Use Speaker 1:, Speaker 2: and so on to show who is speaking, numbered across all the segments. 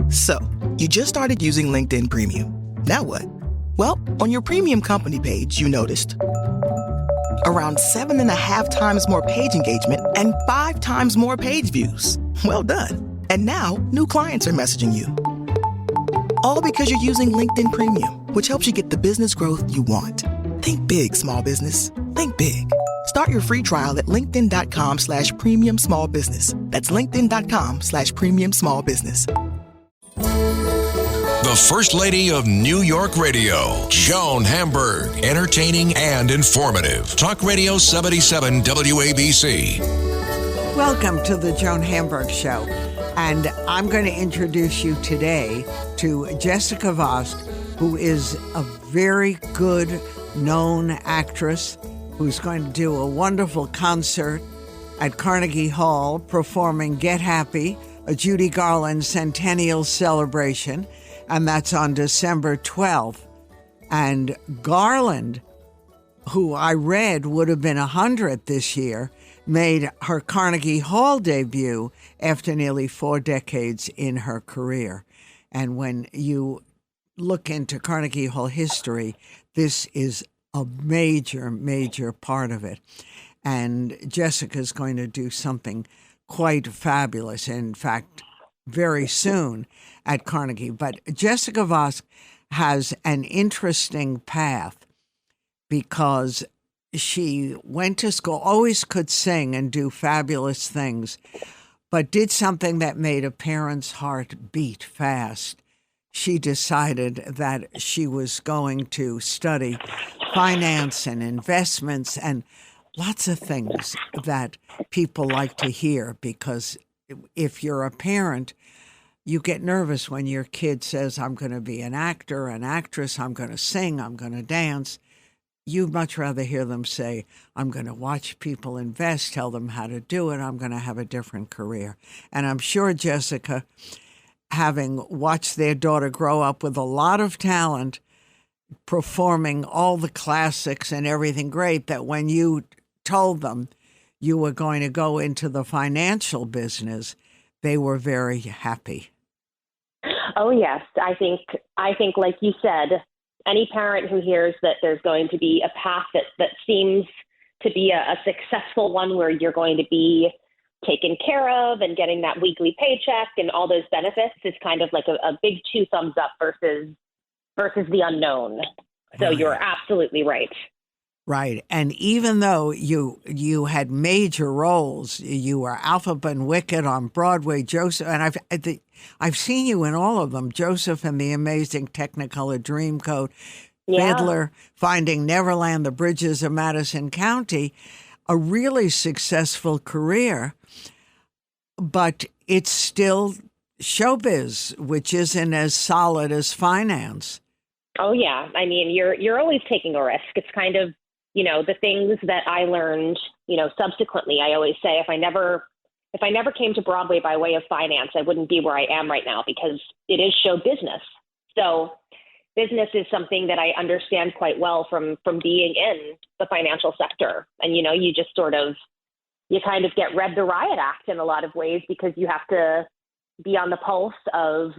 Speaker 1: So, you just started using LinkedIn Premium. Now what? Well, on your premium company page, you noticed around 7.5 times more page engagement and 5 times more page views. Well done. And now, new clients are messaging you. All because you're using LinkedIn Premium, which helps you get the business growth you want. Think big, small business. Think big. Start your free trial at linkedin.com/premium small business. That's linkedin.com/premium small business.
Speaker 2: The First Lady of New York Radio, Joan Hamburg. Entertaining and informative. Talk Radio 77 WABC.
Speaker 3: Welcome to the Joan Hamburg Show. And I'm going to introduce you today to Jessica Vosk, who is a very good known actress who's going to do a wonderful concert at Carnegie Hall performing Get Happy, a Judy Garland centennial celebration. And that's on December 12th. And Garland, who I read would have been 100 this year, made her Carnegie Hall debut after nearly 4 decades in her career. And when you look into Carnegie Hall history, this is a major, major part of it. And Jessica's going to do something quite fabulous. In fact, very soon at Carnegie. But Jessica Vosk has an interesting path because she went to school, always could sing and do fabulous things, but did something that made a parent's heart beat fast. She decided that she was going to study finance and investments and lots of things that people like to hear, because if you're a parent, you get nervous when your kid says, I'm going to be an actor, an actress, I'm going to sing, I'm going to dance. You'd much rather hear them say, I'm going to watch people invest, tell them how to do it, I'm going to have a different career. And I'm sure Jessica, having watched their daughter grow up with a lot of talent, performing all the classics and everything great, that when you told them you were going to go into the financial business, they were very happy.
Speaker 4: Oh, yes. I think, like you said, any parent who hears that there's going to be a path that seems to be a successful one where you're going to be taken care of and getting that weekly paycheck and all those benefits is kind of like a big 2 thumbs up versus the unknown. So You're absolutely right.
Speaker 3: Right. And even though you had major roles, you were Alphaba and Wicked on Broadway, Joseph, and I've seen you in all of them, Joseph and the Amazing Technicolor Dreamcoat, Fiddler, Finding Neverland, The Bridges of Madison County, a really successful career, but it's still showbiz, which isn't as solid as finance.
Speaker 4: Oh, yeah. I mean, you're always taking a risk. It's kind of, the things that I learned, subsequently. I always say if I never came to Broadway by way of finance, I wouldn't be where I am right now, because it is show business. So business is something that I understand quite well from being in the financial sector. And, you just you kind of get read the riot act in a lot of ways, because you have to be on the pulse of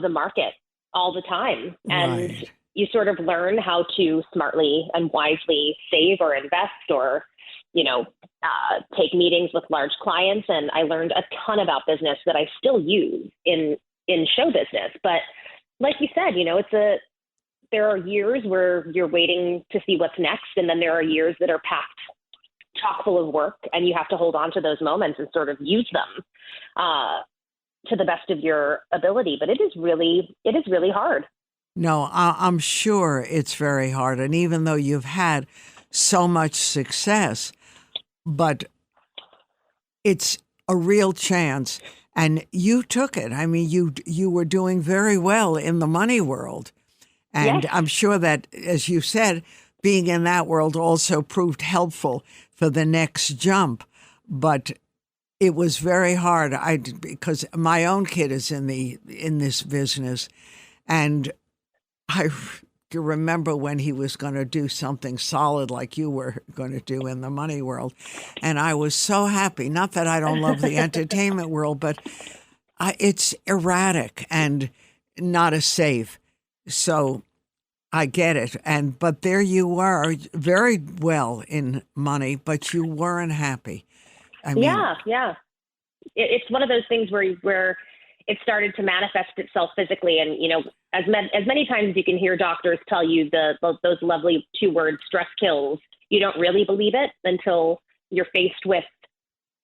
Speaker 4: the market all the time. And
Speaker 3: Right.
Speaker 4: You sort of learn how to smartly and wisely save or invest or, take meetings with large clients. And I learned a ton about business that I still use in show business. But like you said, there are years where you're waiting to see what's next. And then there are years that are packed chock full of work, and you have to hold on to those moments and sort of use them to the best of your ability. But it is really hard.
Speaker 3: No, I'm sure it's very hard. And even though you've had so much success, but it's a real chance. And you took it. I mean, you were doing very well in the money world. And
Speaker 4: Yes.
Speaker 3: I'm sure that, as you said, being in that world also proved helpful for the next jump. But it was very hard. Because my own kid is in this business, and I remember when he was going to do something solid like you were going to do in the money world. And I was so happy. Not that I don't love the entertainment world, but It's erratic and not as safe. So I get it. But there you were, very well in money, but you weren't happy. I mean,
Speaker 4: yeah. It's one of those things where it started to manifest itself physically. And, as many times as you can hear doctors tell you those lovely 2 words, stress kills, you don't really believe it until you're faced with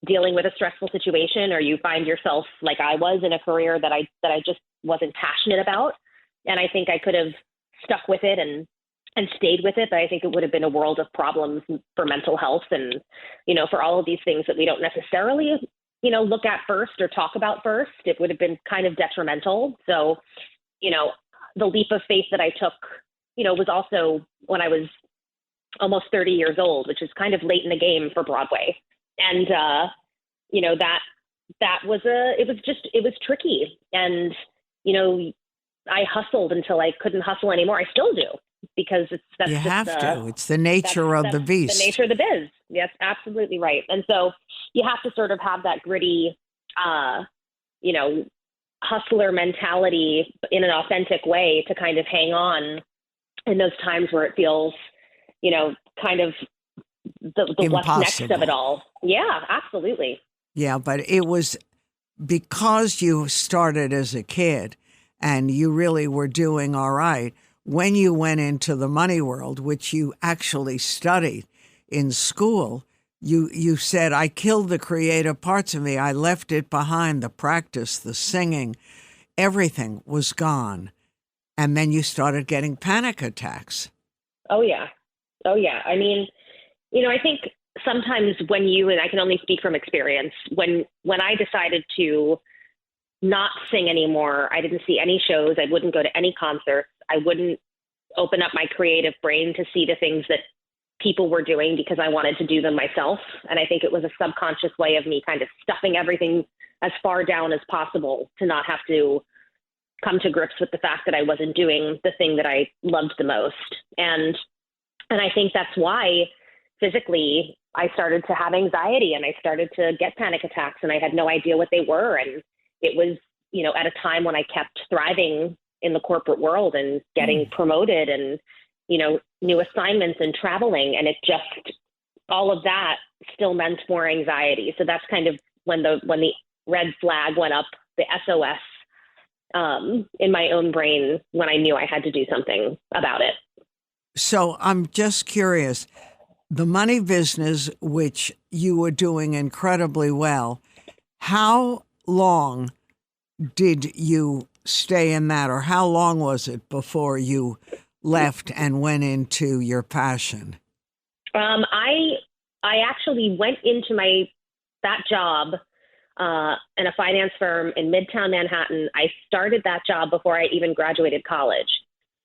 Speaker 4: dealing with a stressful situation, or you find yourself like I was in a career that I just wasn't passionate about. And I think I could have stuck with it and stayed with it, but I think it would have been a world of problems for mental health and, for all of these things that we don't necessarily, look at first or talk about first. It would have been kind of detrimental. So, the leap of faith that I took, was also when I was almost 30 years old, which is kind of late in the game for Broadway. And, it was tricky. And, I hustled until I couldn't hustle anymore. I still do, because
Speaker 3: you have to. It's the nature of the beast.
Speaker 4: The nature of the biz. Yes, absolutely right. And so you have to sort of have that gritty, hustler mentality in an authentic way to kind of hang on in those times where it feels, kind of the what's next of it all. Yeah, absolutely.
Speaker 3: Yeah, but it was because you started as a kid and you really were doing all right. When you went into the money world, which you actually studied in school, you said, I killed the creative parts of me. I left it behind, the practice, the singing, everything was gone. And then you started getting panic attacks.
Speaker 4: Oh, yeah. I mean, I think sometimes and I can only speak from experience, when I decided to not sing anymore, I didn't see any shows. I wouldn't go to any concerts. I wouldn't open up my creative brain to see the things that people were doing because I wanted to do them myself. And I think it was a subconscious way of me kind of stuffing everything as far down as possible to not have to come to grips with the fact that I wasn't doing the thing that I loved the most. And I think that's why physically I started to have anxiety and I started to get panic attacks, and I had no idea what they were. And it was, at a time when I kept thriving in the corporate world and getting promoted and, new assignments and traveling. And it just, all of that still meant more anxiety. So that's kind of when the red flag went up, the SOS in my own brain, when I knew I had to do something about it.
Speaker 3: So I'm just curious, the money business, which you were doing incredibly well, how long did you stay in that, or how long was it before you left and went into your passion?
Speaker 4: I actually went into that job in a finance firm in Midtown Manhattan. I started that job before I even graduated college.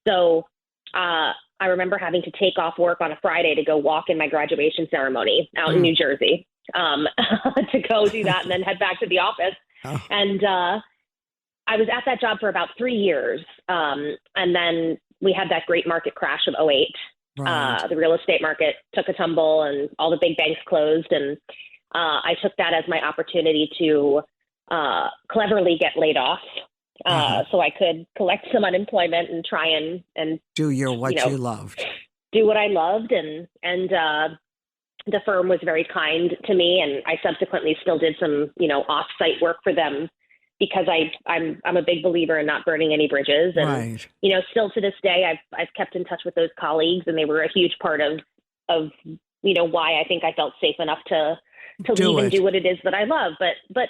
Speaker 4: So I remember having to take off work on a Friday to go walk in my graduation ceremony out in New Jersey, to go do that and then head back to the office. Oh. And I was at that job for about 3 years. And then we had that great market crash of 2008. Right. The real estate market took a tumble and all the big banks closed. And I took that as my opportunity to cleverly get laid off. So I could collect some unemployment and try and
Speaker 3: do what you loved.
Speaker 4: Do what I loved. And the firm was very kind to me. And I subsequently still did some, off-site work for them, because I'm a big believer in not burning any bridges. And,
Speaker 3: right.
Speaker 4: Still to this day, I've kept in touch with those colleagues, and they were a huge part of why I think I felt safe enough to leave and do what it is that I love. But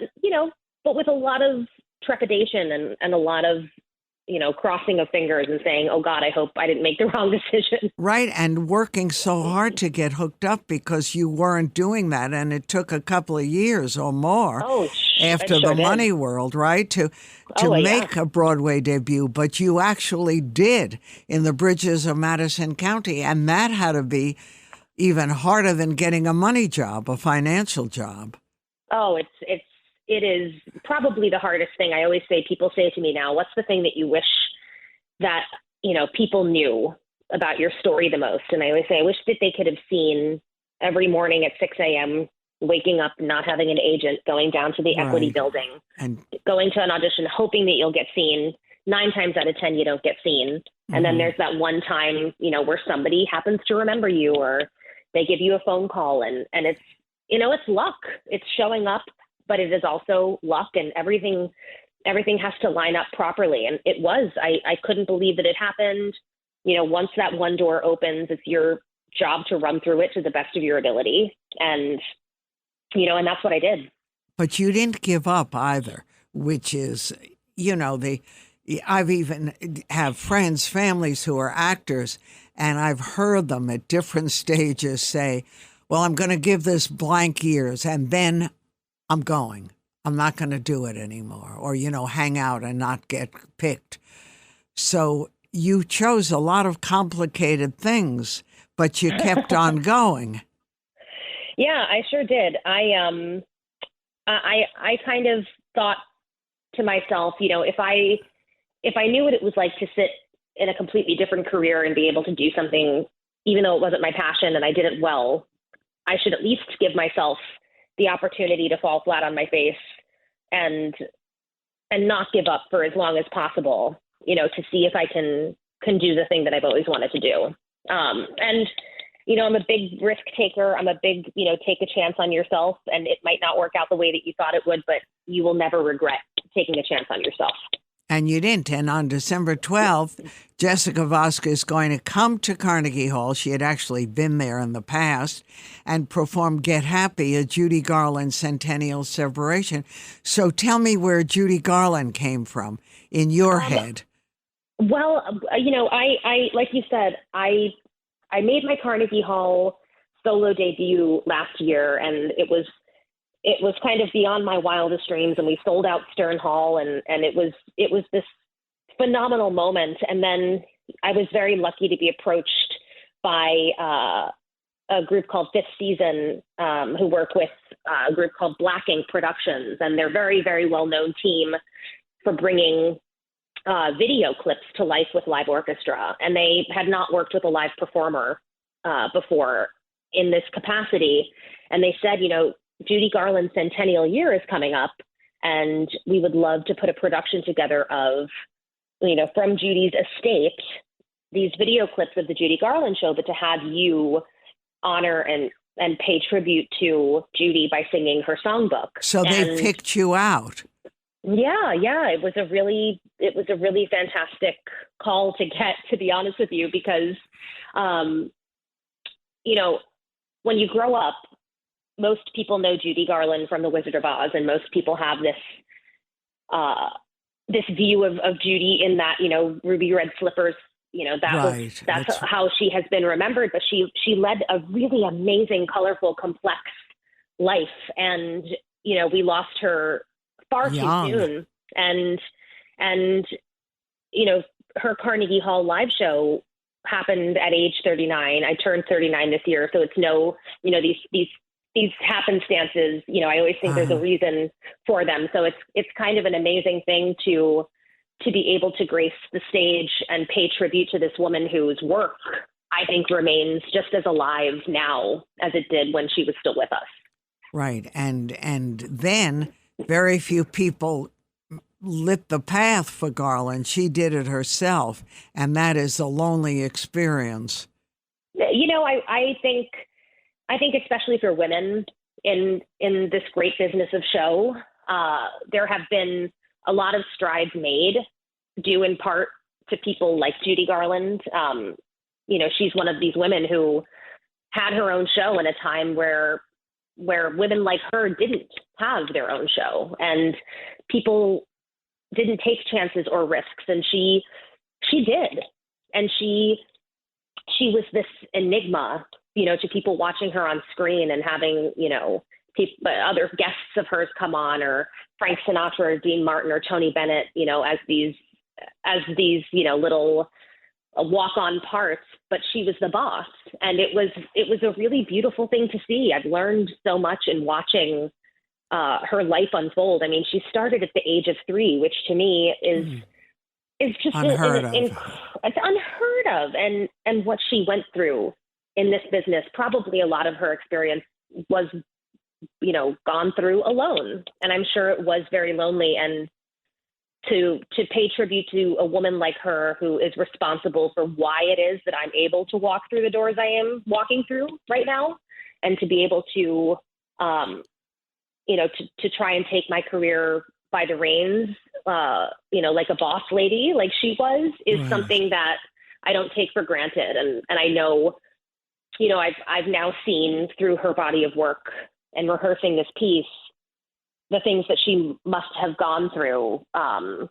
Speaker 4: with a lot of trepidation and a lot of, crossing of fingers and saying, oh God, I hope I didn't make the wrong decision.
Speaker 3: Right. And working so hard to get hooked up because you weren't doing that. And it took a couple of years or more after the money world, right? To make a Broadway debut, but you actually did in the Bridges of Madison County. And that had to be even harder than getting a money job, a financial job.
Speaker 4: Oh, it is probably the hardest thing. I always say, people say to me now, what's the thing that you wish that, people knew about your story the most? And I always say, I wish that they could have seen every morning at 6 a.m., waking up, not having an agent, going down to the equity building,
Speaker 3: and
Speaker 4: going to an audition, hoping that you'll get seen. 9 times out of 10, you don't get seen. And then there's that one time, where somebody happens to remember you, or they give you a phone call, and it's, it's luck. It's showing up, but it is also luck, and everything has to line up properly. And it was, I couldn't believe that it happened. Once that one door opens, it's your job to run through it to the best of your ability. And, and that's what I did.
Speaker 3: But you didn't give up either, which is, I've even have friends, families who are actors, and I've heard them at different stages say, well, I'm going to give this blank years and then I'm going. I'm not going to do it anymore, or, hang out and not get picked. So you chose a lot of complicated things, but you kept on going.
Speaker 4: Yeah, I sure did. I kind of thought to myself, if I knew what it was like to sit in a completely different career and be able to do something, even though it wasn't my passion and I did it well, I should at least give myself the opportunity to fall flat on my face and not give up for as long as possible, to see if I can do the thing that I've always wanted to do. I'm a big risk taker. I'm a big, take a chance on yourself, and it might not work out the way that you thought it would, but you will never regret taking a chance on yourself.
Speaker 3: And you didn't. And on December 12th, Jessica Vosk is going to come to Carnegie Hall. She had actually been there in the past and performed Get Happy, a Judy Garland centennial celebration. So tell me where Judy Garland came from in your head.
Speaker 4: Well, I like you said, I made my Carnegie Hall solo debut last year, and it was kind of beyond my wildest dreams, and we sold out Stern Hall, and it was this phenomenal moment. And then I was very lucky to be approached by a group called Fifth Season, who work with a group called Black Ink Productions, and they're very, very well-known team for bringing video clips to life with live orchestra. And they had not worked with a live performer before in this capacity. And they said, Judy Garland's centennial year is coming up, and we would love to put a production together of, from Judy's estate, these video clips of the Judy Garland show, but to have you honor and pay tribute to Judy by singing her songbook.
Speaker 3: So they picked you out.
Speaker 4: Yeah. It was a really fantastic call to get, to be honest with you, because, when you grow up, most people know Judy Garland from The Wizard of Oz, and most people have this view of Judy in that, ruby red slippers, that's how she has been remembered. But she led a really amazing, colorful, complex life, and we lost her far too soon. And her Carnegie Hall live show happened at age 39. I turned 39 this year, so it's these happenstances, I always think there's a reason for them. So it's kind of an amazing thing to be able to grace the stage and pay tribute to this woman whose work, I think, remains just as alive now as it did when she was still with us.
Speaker 3: Right. And then very few people lit the path for Garland. She did it herself, and that is a lonely experience. I think especially for women in this great business of show, there have been a lot of strides made, due in part to people like Judy Garland. She's one of these women who had her own show in a time where women like her didn't have their own show, and people didn't take chances or risks, and she did, and she was this enigma, to people watching her on screen and having, other guests of hers come on, or Frank Sinatra or Dean Martin or Tony Bennett, as these little walk-on parts, but she was the boss. And it was a really beautiful thing to see. I've learned so much in watching her life unfold. I mean, she started at the age of 3, which to me is just unheard of.
Speaker 4: It's unheard of. And what she went through in this business, probably a lot of her experience was gone through alone. And I'm sure it was very lonely. And to pay tribute to a woman like her who is responsible for why it is that I'm able to walk through the doors I am walking through right now, and to be able to, to try and take my career by the reins, like a boss lady, like she was, is
Speaker 3: Right.
Speaker 4: something that I don't take for granted. And I know, I've now seen through her body of work and rehearsing this piece, the things that she must have gone through to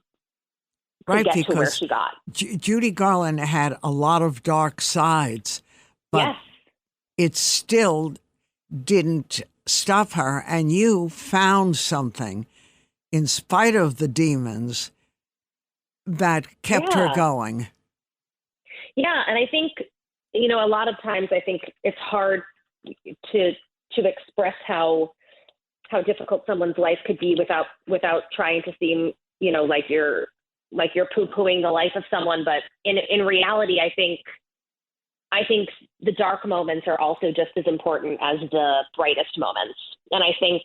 Speaker 3: Right,
Speaker 4: get to where
Speaker 3: because
Speaker 4: she got.
Speaker 3: Judy Garland had a lot of dark sides, but
Speaker 4: Yes.
Speaker 3: it still didn't stop her. And you found something in spite of the demons that kept her
Speaker 4: Yeah.
Speaker 3: going.
Speaker 4: Yeah. And I think, a lot of times I think it's hard to express how difficult someone's life could be without trying to seem, like you're poo-pooing the life of someone. But in reality, I think the dark moments are also just as important as the brightest moments. And I think,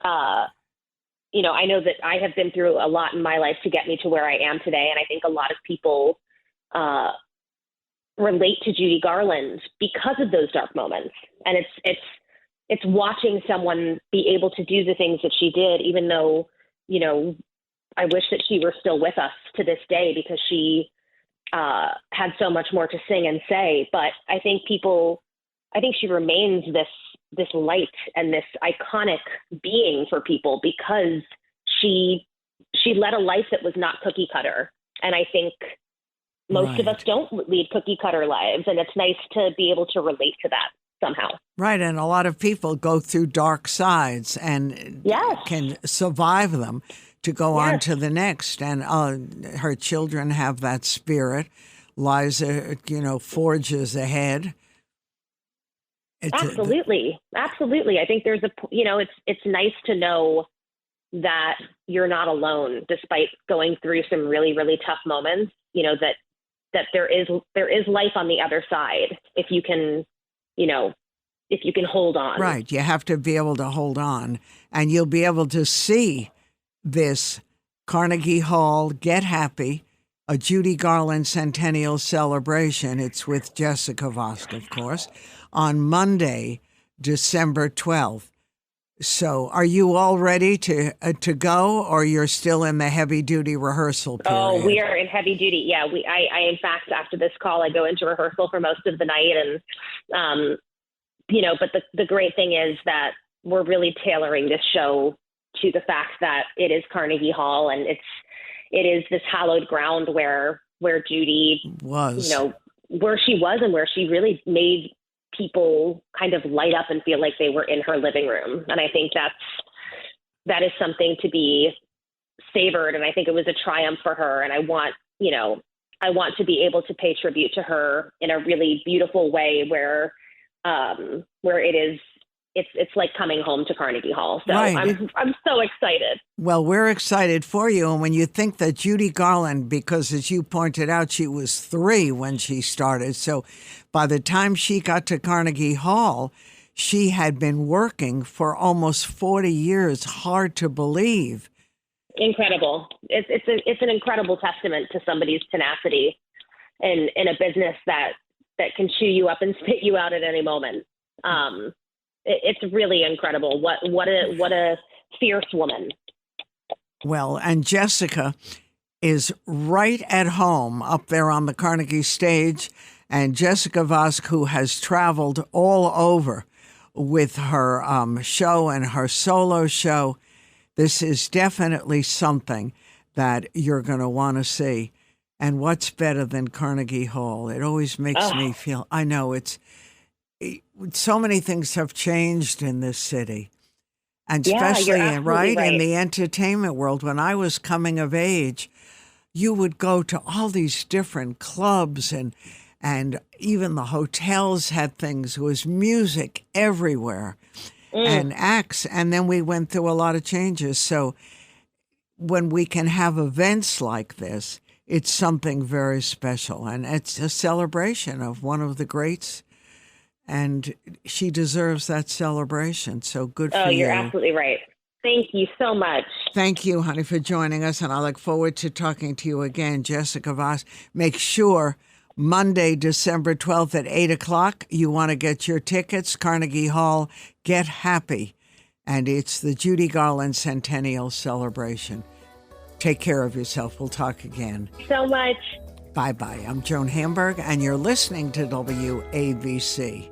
Speaker 4: I know that I have been through a lot in my life to get me to where I am today. And I think a lot of people relate to Judy Garland because of those dark moments. And it's watching someone be able to do the things that she did, even though, I wish that she were still with us to this day, because she had so much more to sing and say. But I think she remains this light and this iconic being for people because she led a life that was not cookie cutter. And I think most of us don't lead cookie cutter lives. And it's nice to be able to relate to that somehow.
Speaker 3: Right. And a lot of people go through dark sides and
Speaker 4: Yes.
Speaker 3: can survive them to go on to the next. And her children have that spirit. Liza, forges ahead.
Speaker 4: Absolutely. Absolutely. I think there's it's nice to know that you're not alone, despite going through some really, really tough moments, that there is life on the other side if you can hold on.
Speaker 3: Right. You have to be able to hold on, and you'll be able to see this Carnegie Hall Get Happy, a Judy Garland Centennial Celebration. It's with Jessica Vosk, of course, on Monday, December 12th. So are you all ready to go, or you're still in the heavy-duty rehearsal period?
Speaker 4: Oh, we are in heavy duty. Yeah, I in fact, after this call, I go into rehearsal for most of the night. And, but the great thing is that we're really tailoring this show to the fact that it is Carnegie Hall, and it is this hallowed ground where Judy
Speaker 3: was,
Speaker 4: where she was, and where she really made people kind of light up and feel like they were in her living room. And I think that is something to be savored. And I think it was a triumph for her. And I want to be able to pay tribute to her in a really beautiful way where it's like coming home to Carnegie Hall. So
Speaker 3: right.
Speaker 4: I'm so excited.
Speaker 3: Well, we're excited for you. And when you think that Judy Garland, because as you pointed out, she was 3 when she started. So by the time she got to Carnegie Hall, she had been working for almost 40 years. Hard to believe.
Speaker 4: Incredible. It's an incredible testament to somebody's tenacity in a business that can chew you up and spit you out at any moment. It's really incredible. What a fierce woman.
Speaker 3: Well, and Jessica is right at home up there on the Carnegie stage. And Jessica Vosk, who has traveled all over with her show and her solo show, this is definitely something that you're going to want to see. And what's better than Carnegie Hall? It always makes me feel, I know so many things have changed in this city. And especially in the entertainment world. When I was coming of age, you would go to all these different clubs and even the hotels had things. There was music everywhere and acts. And then we went through a lot of changes. So when we can have events like this, it's something very special. And it's a celebration of one of the greats And she deserves that celebration. So good for you.
Speaker 4: Oh, you're absolutely right. Thank you so much.
Speaker 3: Thank you, honey, for joining us. And I look forward to talking to you again, Jessica Vosk. Make sure Monday, December 12th at 8 o'clock, you want to get your tickets. Carnegie Hall, Get Happy. And it's the Judy Garland Centennial Celebration. Take care of yourself. We'll talk again.
Speaker 4: So much.
Speaker 3: Bye-bye. I'm Joan Hamburg, and you're listening to WABC.